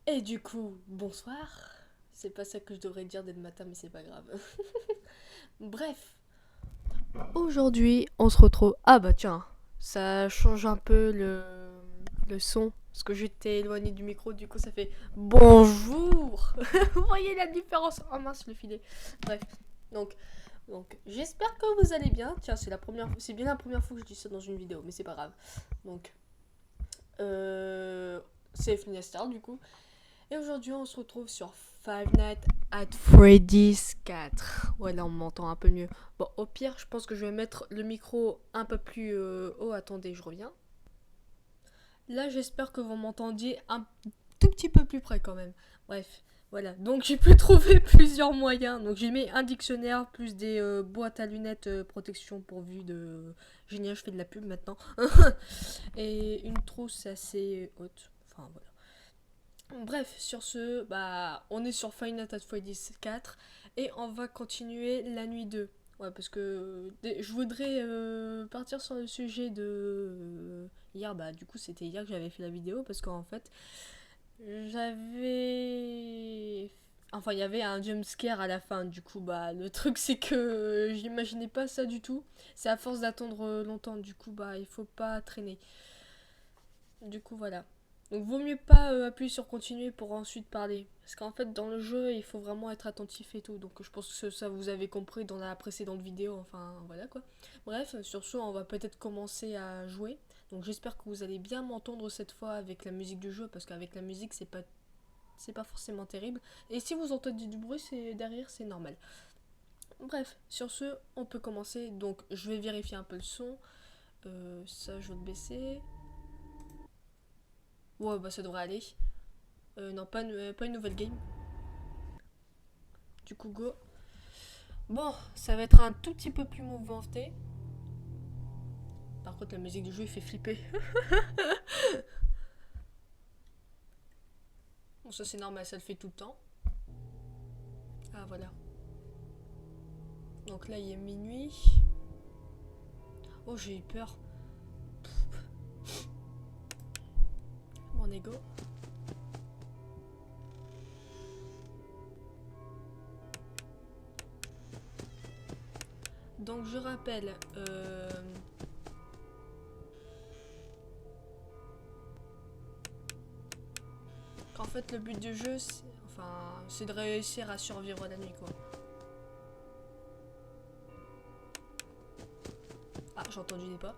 Et du coup, bonsoir. C'est pas ça que je devrais dire dès le matin, mais c'est pas grave. Bref, aujourd'hui, on se retrouve. Ah bah tiens, ça change un peu le son. Parce que j'étais éloigné du micro, du coup ça fait bonjour. Vous voyez la différence? Oh mince, le filet. Bref, donc, donc j'espère que vous allez bien. Tiens, c'est bien la première fois que je dis ça dans une vidéo, mais c'est pas grave. Donc, c'est Finestar du coup. Et aujourd'hui, on se retrouve sur Five Nights at Freddy's 4. Voilà, on m'entend un peu mieux. Bon, au pire, je pense que je vais mettre le micro un peu plus haut. Attendez, je reviens. Là, j'espère que vous m'entendiez un tout petit peu plus près quand même. Bref, voilà. Donc, j'ai pu trouver plusieurs moyens. Donc, j'ai mis un dictionnaire plus des boîtes à lunettes protection pourvues de. Génial, je fais de la pub maintenant. Et une trousse assez haute. Enfin, voilà. Bref, sur ce, bah, on est sur Five Nights at Freddy's 4 et on va continuer la nuit 2. Ouais, parce que je voudrais partir sur le sujet de hier. Bah, du coup, c'était hier que j'avais fait la vidéo parce qu'en fait, j'avais. Enfin, il y avait un jump scare à la fin. Du coup, bah, le truc, c'est que j'imaginais pas ça du tout. C'est à force d'attendre longtemps. Du coup, bah, il faut pas traîner. Du coup, voilà. Donc, vaut mieux pas appuyer sur continuer pour ensuite parler. Parce qu'en fait, dans le jeu, il faut vraiment être attentif et tout. Donc, je pense que ça vous avez compris dans la précédente vidéo. Enfin, voilà quoi. Bref, sur ce, on va peut-être commencer à jouer. Donc, j'espère que vous allez bien m'entendre cette fois avec la musique du jeu. Parce qu'avec la musique, c'est pas forcément terrible. Et si vous entendez du bruit, c'est derrière, c'est normal. Bref, sur ce, on peut commencer. Donc, je vais vérifier un peu le son. Ça, je vais le baisser. Ouais, bah ça devrait aller. Non, pas une nouvelle game. Du coup, go. Bon, ça va être un tout petit peu plus mouvementé. Par contre, la musique du jeu, il fait flipper. Bon, ça c'est normal, ça le fait tout le temps. Ah, voilà. Donc là, il est minuit. Oh, j'ai eu peur. Mon ego. Donc, je rappelle. Qu'en fait, le but du jeu, c'est de réussir à survivre la nuit, quoi. Ah, j'ai entendu des pas.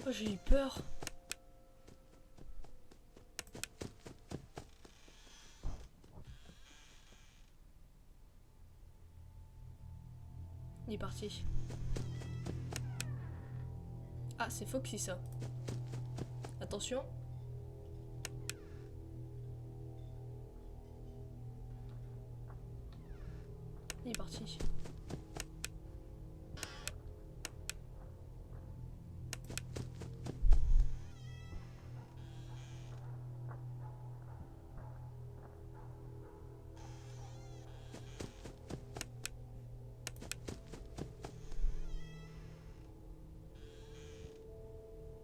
Oh, j'ai eu peur. Il est parti. Ah, c'est Foxy ça. Attention. Il est parti.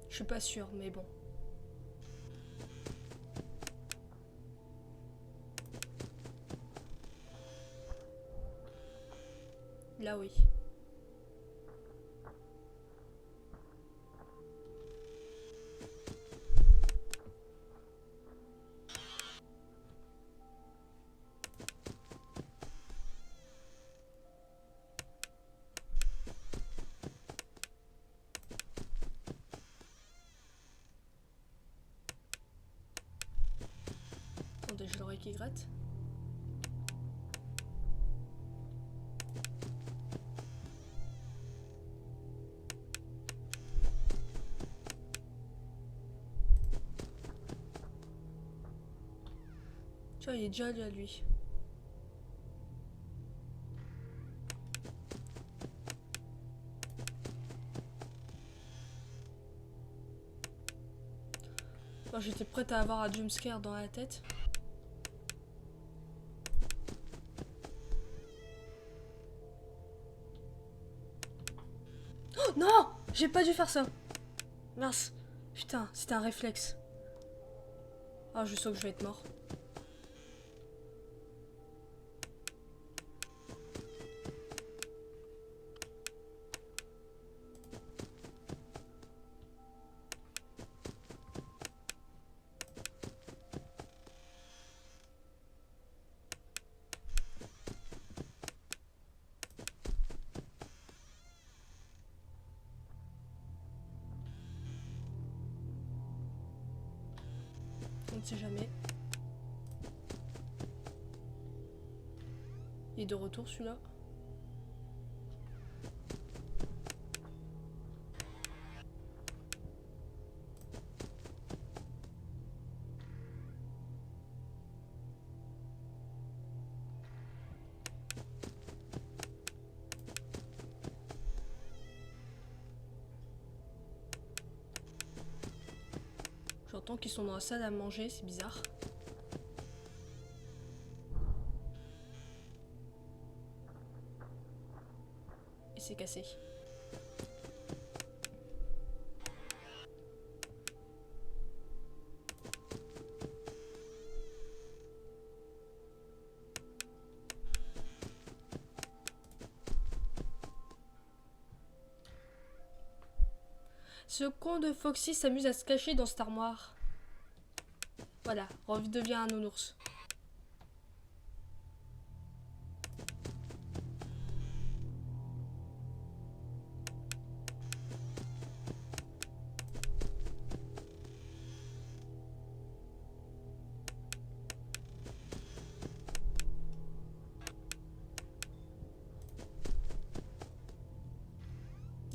Je suis pas sûre, mais bon. Là, oui. Attendez, j'ai l'oreille qui gratte. Tu vois, il est déjà là, lui. Moi, j'étais prête à avoir un jumpscare dans la tête. Non! J'ai pas dû faire ça. Mince. Putain, c'était un réflexe. Ah, je sens que je vais être mort. On ne sait jamais. Il est de retour celui-là. J'entends qu'ils sont dans la salle à manger, c'est bizarre. Et c'est cassé. Ce con de Foxy s'amuse à se cacher dans cette armoire. Voilà, redevient un nounours.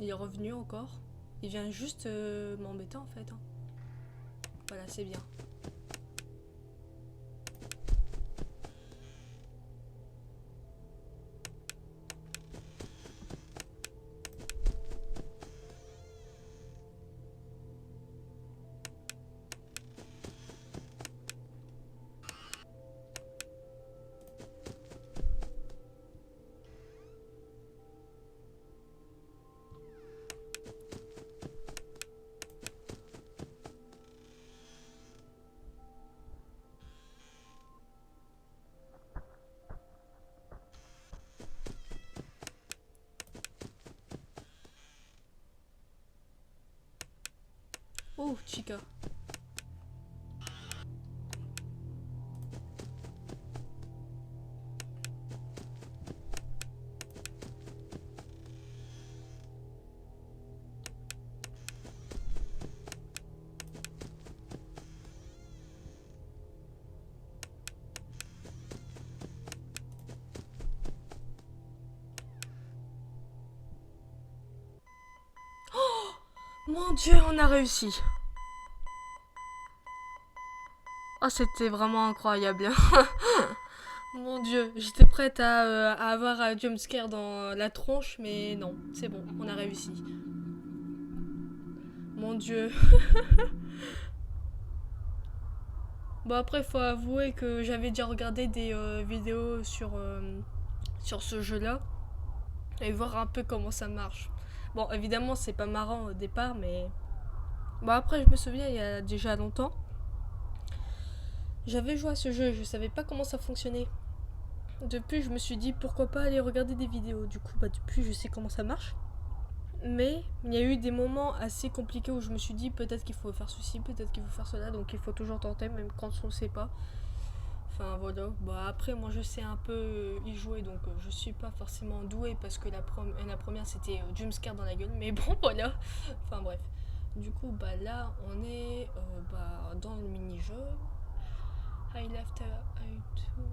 Il est revenu encore. Il vient juste m'embêter en fait. Hein. Voilà, c'est bien. Oh, Chica. Mon Dieu, on a réussi. Oh, c'était vraiment incroyable. Mon Dieu, j'étais prête à avoir un jumpscare dans la tronche, mais non, c'est bon, on a réussi. Mon Dieu. Bon, après, faut avouer que j'avais déjà regardé des vidéos sur ce jeu-là et voir un peu comment ça marche. Bon, évidemment, c'est pas marrant au départ, mais. Bon, après, je me souviens, il y a déjà longtemps, j'avais joué à ce jeu, je savais pas comment ça fonctionnait. Depuis, je me suis dit pourquoi pas aller regarder des vidéos. Du coup, bah, depuis, je sais comment ça marche. Mais il y a eu des moments assez compliqués où je me suis dit peut-être qu'il faut faire ceci, peut-être qu'il faut faire cela, donc il faut toujours tenter, même quand on ne sait pas. Enfin voilà, bah après moi je sais un peu y jouer, donc je suis pas forcément douée parce que la première c'était jumpscare dans la gueule, mais bon voilà. Enfin bref. Du coup bah là on est bah, dans le mini-jeu. I left I to you.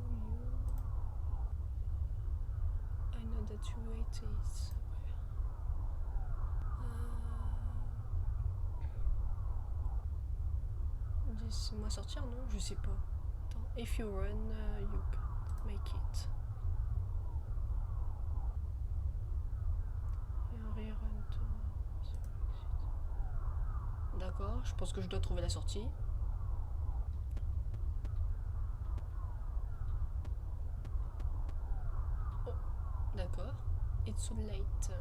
I know that you wait is. Laisse-moi sortir, non? Je sais pas. Attends. If you run, you can make it. D'accord, je pense que je dois trouver la sortie. Oh, d'accord. It's too late.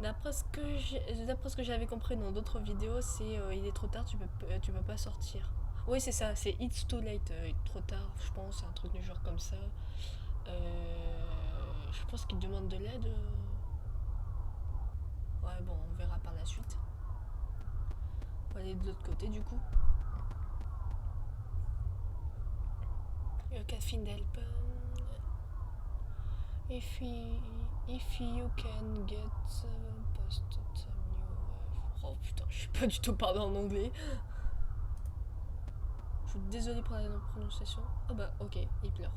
D'après ce que j'avais compris dans d'autres vidéos, c'est il est trop tard, tu peux pas sortir. Oui, c'est ça, c'est It's too late, trop tard, je pense, un truc du genre comme ça. Je pense qu'il demande de l'aide. Ouais, bon, on verra par la suite. On va aller de l'autre côté du coup. You can find help. If you can get post new. Oh putain, je sais pas du tout parler en anglais. Je suis désolée pour la prononciation. Oh bah ok, il pleure.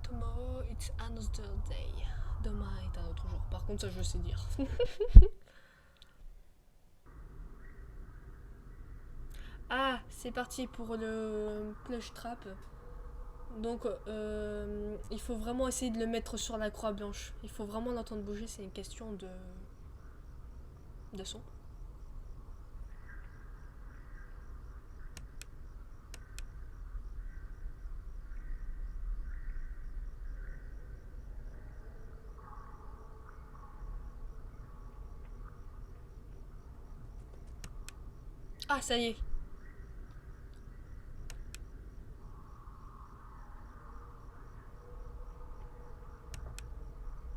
Tomorrow it's another day. Demain est un autre jour. Par contre, ça je sais dire. Ah, c'est parti pour le plush trap. Donc, il faut vraiment essayer de le mettre sur la croix blanche. Il faut vraiment l'entendre bouger. C'est une question de son. Ah, ça y est.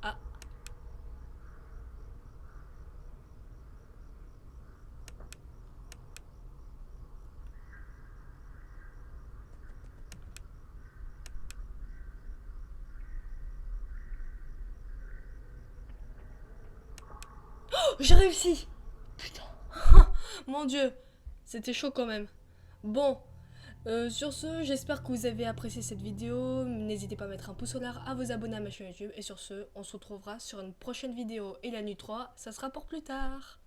Ah, oh, j'ai réussi. Putain. Mon dieu, c'était chaud quand même. Bon, sur ce, j'espère que vous avez apprécié cette vidéo. N'hésitez pas à mettre un pouce en l'air, à vous abonner à ma chaîne YouTube. Et sur ce, on se retrouvera sur une prochaine vidéo. Et la nuit 3, ça sera pour plus tard.